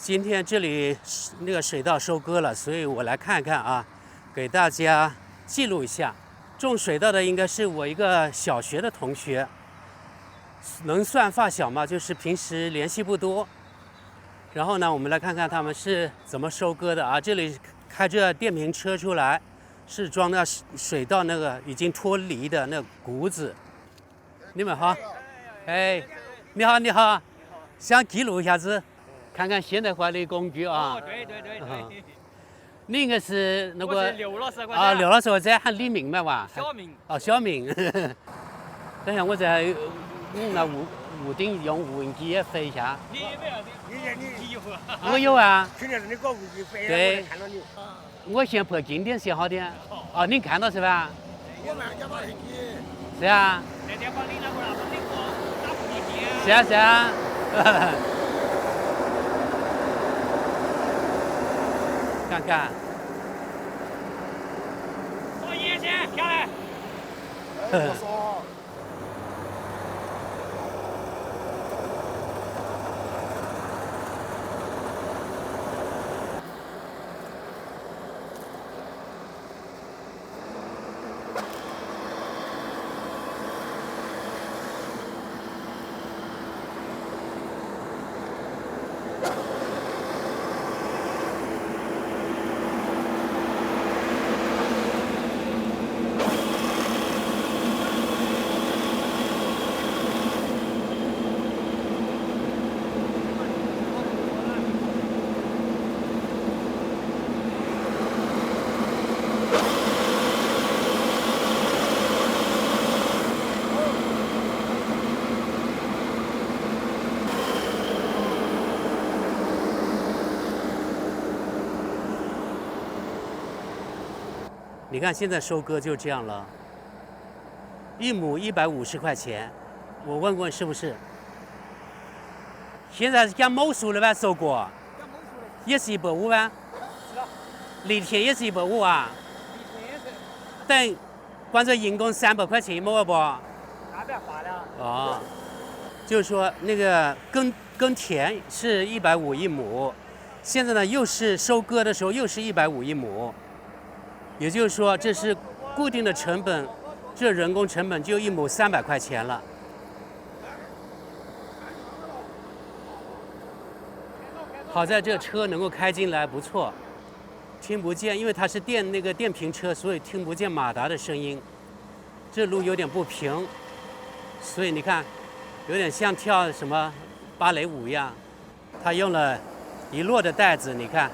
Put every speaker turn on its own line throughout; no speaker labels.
今天这里那个水稻收割了，所以我来看看啊，给大家记录一下。种水稻的应该是我一个小学的同学，能算发小吗？就是平时联系不多。然后呢，我们来看看他们是怎么收割的啊。这里开着电瓶车出来，是装的水稻那个已经脱离的那谷子。你们好，哎，你好，你好，想记录一下子。看看现代化的工具啊！
哦，对。
你应该是那个
刘老师
啊，刘老师，我在喊李明嘛哇？
小明。
哦，小明。等一下，我在那屋顶用无人机也飞一下。
你有没有？你有啊？
我有啊。
去年是你搞无人机飞，
对，
我看到你。
我先拍近点些好点。哦，您看到是吧？
我们家把飞机。
是啊。
那天帮你那个领过打不地。
是啊是啊。看看。
说野先下来。
我说。
你看现在收割就这样了，一亩150块钱，我问问是不是？现在是讲亩数的吧？收割也是150吧？
是的。
立田也是150啊？
立田也是。
等关着人工300块钱一亩了不？
那边发了。
哦，就是说那个耕田是150一亩，现在呢又是收割的时候又是150一亩。也就是说，这是固定的成本，这人工成本就一亩300块钱了。好在这车能够开进来，不错，听不见，因为它是那个电瓶车，所以听不见马达的声音。这路有点不平，所以你看，有点像跳什么芭蕾舞一样。他用了一摞的袋子，你看。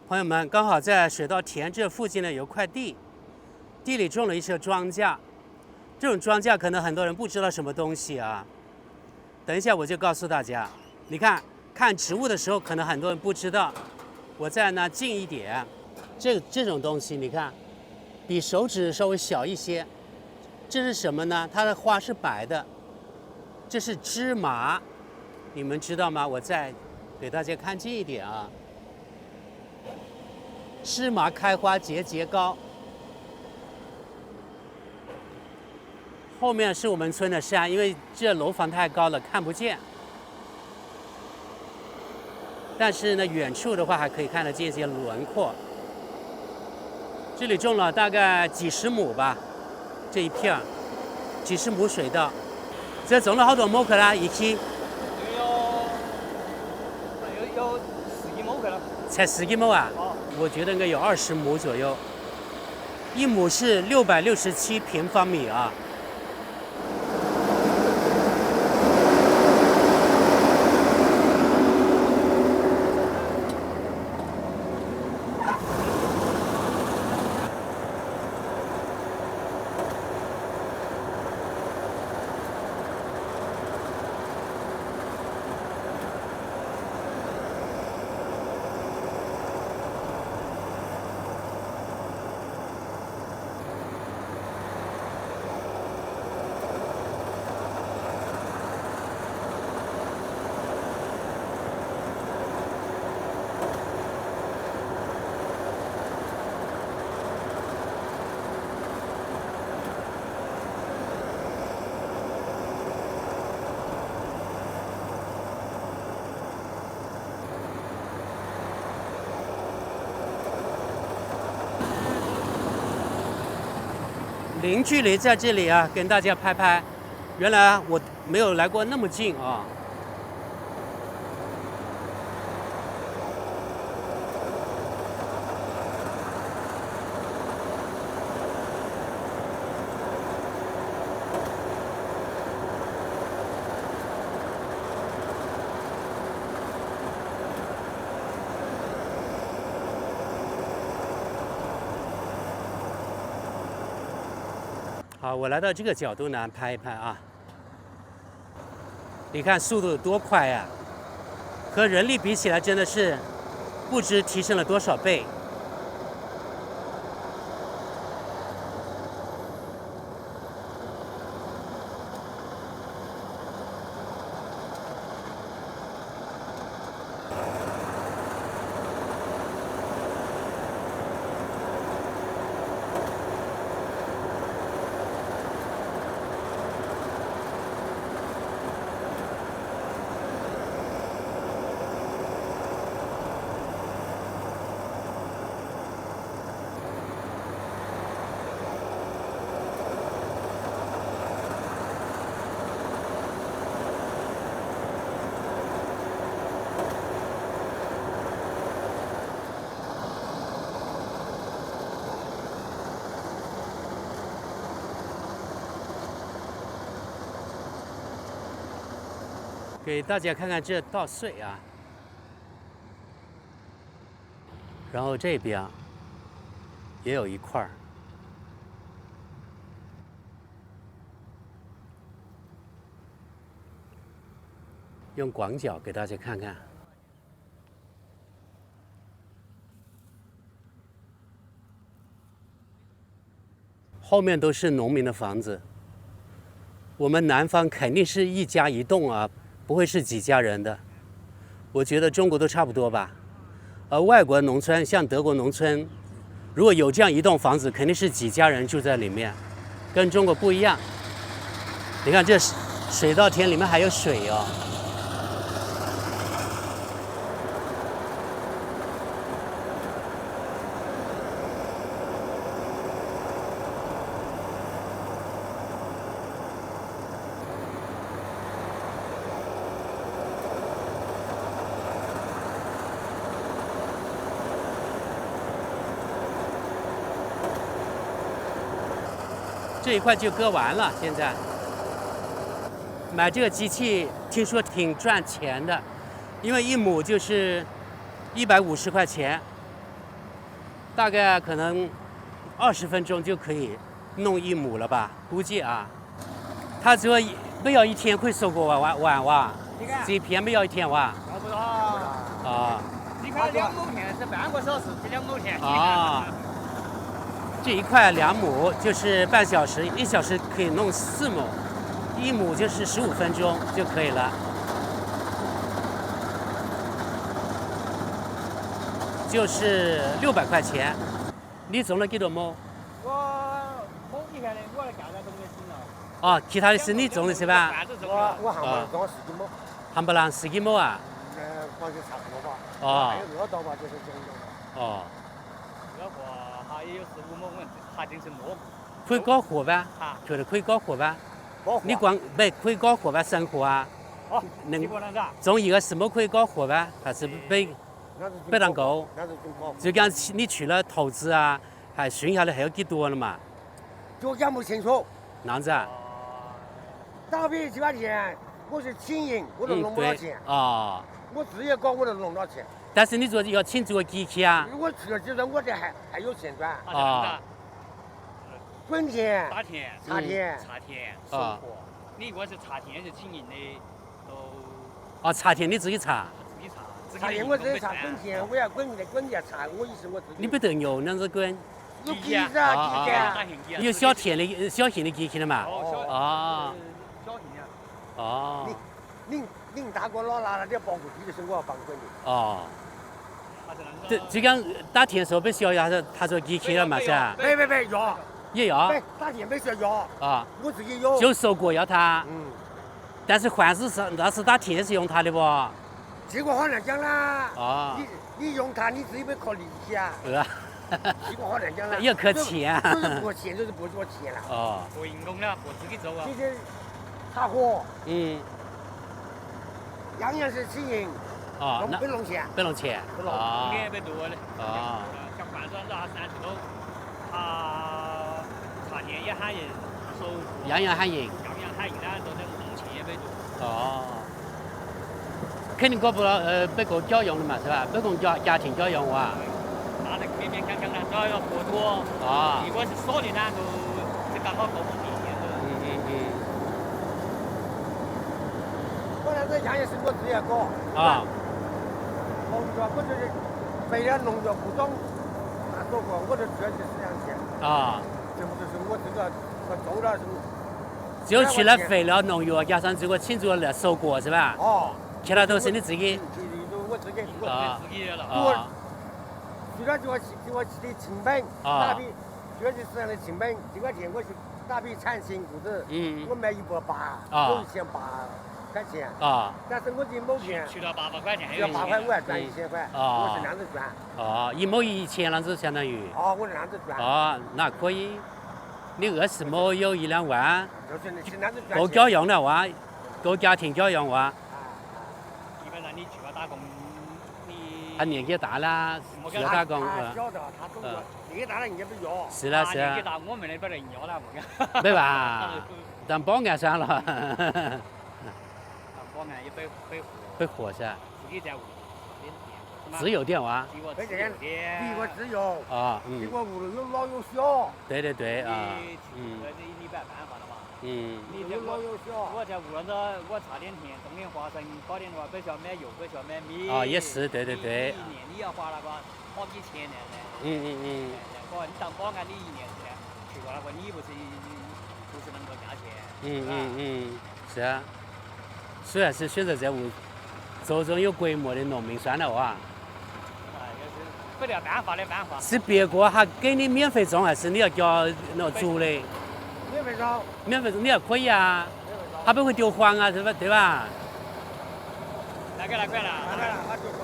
朋友们，刚好在水稻田这附近呢有块地，地里种了一些庄稼。这种庄稼可能很多人不知道什么东西啊，等一下我就告诉大家。你看植物的时候，可能很多人不知道。我再呢近一点，这种东西，你看，比手指稍微小一些。这是什么呢？它的花是白的，这是芝麻，你们知道吗？我再给大家看近一点啊。芝麻开花节高，后面是我们村的山，因为这楼房太高了看不见。但是呢，远处的话还可以看得见一些轮廓。这里种了大概几十亩吧，这一片几十亩水稻。这种了好多亩去了，一起
有10几亩去了。
才10几亩啊？我觉得应该有20亩左右，一亩是667平方米啊。零距离在这里啊，跟大家拍拍。原来我没有来过那么近啊。好，我来到这个角度呢，拍一拍啊。你看速度有多快呀！和人力比起来，真的是不知提升了多少倍。给大家看看这道穗啊，然后这边也有一块儿，用广角给大家看看。后面都是农民的房子，我们南方肯定是一家一栋啊。不会是几家人的，我觉得中国都差不多吧。而外国农村，像德国农村，如果有这样一栋房子，肯定是几家人住在里面，跟中国不一样。你看这水稻田里面还有水哦。这一块就割完了，现在买这个机器听说挺赚钱的，因为一亩就是150块钱，大概可能20分钟就可以弄一亩了吧，估计啊。他只要不要一天会收过完哇？这一片不要一天哇？
要不到
啊。
你看2亩田是半个小时就2亩田。
啊。这一块2亩就是半小时，1小时可以弄4亩，1亩就是15分钟就可以了，就是600块钱。你种了几多亩？
我某几天的，我来干在种的是了。
哦，其他的是你种的是吧？
我还没种10几亩。
还不让10几亩啊？
反正差不多吧。
哦。
还有2道吧，就是种的。
哦。
这个还也有4、5亩，还真是蘑菇。
可以搞活吧？
啊。
觉得可以搞活吧？
搞活。
你光不可以搞活吧？生活啊？
哦。能
种一个什么可以搞活吧？还是不能够？就讲你去了投资啊，还剩下的还有几多了嘛？
就讲不清楚。
那样子啊？
打比7、8天，我是请人，我都弄不到钱。
哦。
我自己搞，我都弄不到钱。
但是你说要请这个机器啊？
如果去了几天，我这还有钱赚。
啊。
滚田、
打田、
插田、
收获。你如果是插田是请人的，都。
哦，插田你自己插。
自己插。
插田我自己插，滚田我要滚田插，我意思我自己。
你不得牛那样子滚？
有机子啊，机
有小型的机器的嘛？
哦。小型的。
哦。
您大哥老拿了点帮助地的时候，我要帮滚的。
哦。就讲打田时候不需要他说机器了嘛是吧？
别要。
也要。
打田不需要要。
啊。
我自己有。
就收过要他。
嗯。
但是换是那是打田是用他的不？
这个好难讲啦。
啊。
你用它你自己不靠力气啊。一个好难讲了。
要扣钱。
就是拨钱，就是拨多钱了。
哦。
拨人工了，拨自己做啊。
这些茶货，样样是亲人。
哦，那
不弄钱。
不弄钱。哦。
2百多的。
哦。
像换算到30多，他茶店也喊人收。
样样喊人。
样样喊人呢，都在5000-100多。
哦。肯定搞不到别个教养的嘛，是吧？别个家庭教养哇。
那得勉勉强强的，只要合作。如果是少的呢，就刚好搞不定。
我那个样样是我自己搞。农药我就是肥料、农药不懂，那做过，我就主要就是这样钱。全部都是我这个做了什么。
就去了肥料、农药，加上这个庆祝了收果是吧？其他都是你自己。
我自己。
自己的了。
除了给我的成本，打比主要是市场的成本，这个钱我是打比产线股子，我卖180，有1800块钱。但是我的某片
去了800块钱，
要8块5还赚1000块，我是那样子赚。
1亩1000那子相当于。
我是那样子赚。
那可以。你20亩有1-2万。
就是那样子赚。
够教养了哇，够家庭教养哇。
基本上你去了打工，你。
他年纪大了，去了打工。
晓得，他懂得，年纪大了人家不要。
是啦是啦。
年纪大，我们那边人要了不？
没吧？当保安算了。
保安也
被活噻。
自己在屋
自由点哇。
比我自由。比我屋里有老有小。
对。
你没办法了嘛。你
有老有小。
我在屋里头，我插点田，种点花生，搞点话，各小买油，各小买米。
也是，对。
一年你要花那个好几千呢。你当保安，你1年去过那个，你不是能够价钱。
是啊。虽然是选择在屋周中有规模的农民算了哇。
没得办法的办法。
是别个还给你免费种，还是你要交那租的？
免费种。
免费种你也可以啊，他不会丢黄啊，对吧？
那块了。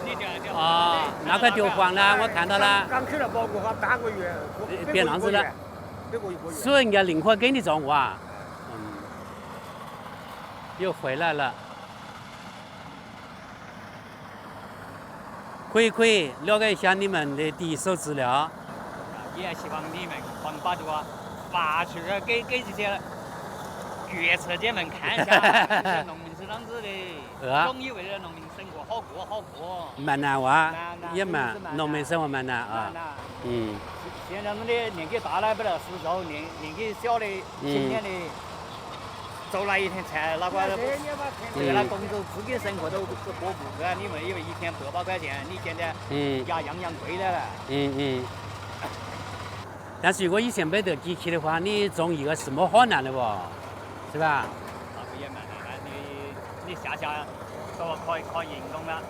你这。
那块丢黄了，我看到了。
刚去了包括他半个月。
别样子了。所以人家宁可给你种哇。又回来了。可以了解一下你们的第一手资料。
也希望你们把这个发出来给这些决策者们看一下，这些农民是啷子的，总以为这农民生活好过。
蛮难哇，也蛮，农民生活蛮难啊。
现在我们的年纪大了不得施粥，年纪小的青年的。走了一天菜，那个为了工作自己生活都是过不去啊！你们以为一天800块钱，你现在样样贵了。
但是如果以前没得机器的话，你种一个是没好难的不，是吧？
那不也蛮难的，你下都靠人工了。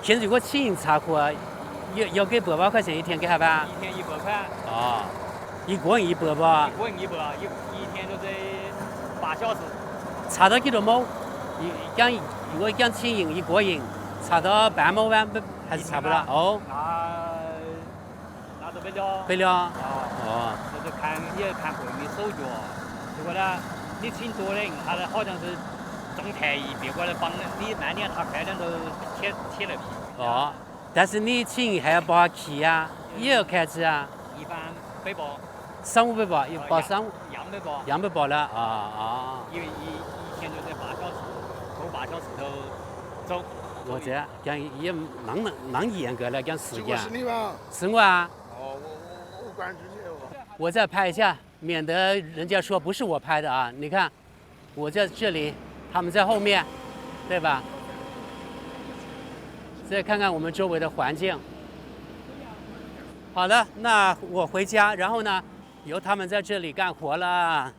现在如果请人茶货，要给800块钱一天给他吧？
一天100块。
一个人100不？
一个人100，一天就是8小时。
差到几多亩？如果讲请人一个人，差到半亩完还是差不了哦。
那就不了。
不了。
这就看个人的手脚。如果呢，你请多的人，他好像是种台一，别个来帮你慢点，他快点都切了皮。
但是你请人还要包气呀，也要开支啊。
一般100包。
300-500包，包300
包。
200包了
因为一天就是8小时，头8小时都走。
我这样讲也蛮严格的讲时间。
是你吗？
是我啊。
我关注你。
我再拍一下，免得人家说不是我拍的啊！你看，我在这里，他们在后面，对吧？再看看我们周围的环境。好了，那我回家，然后呢，由他们在这里干活了。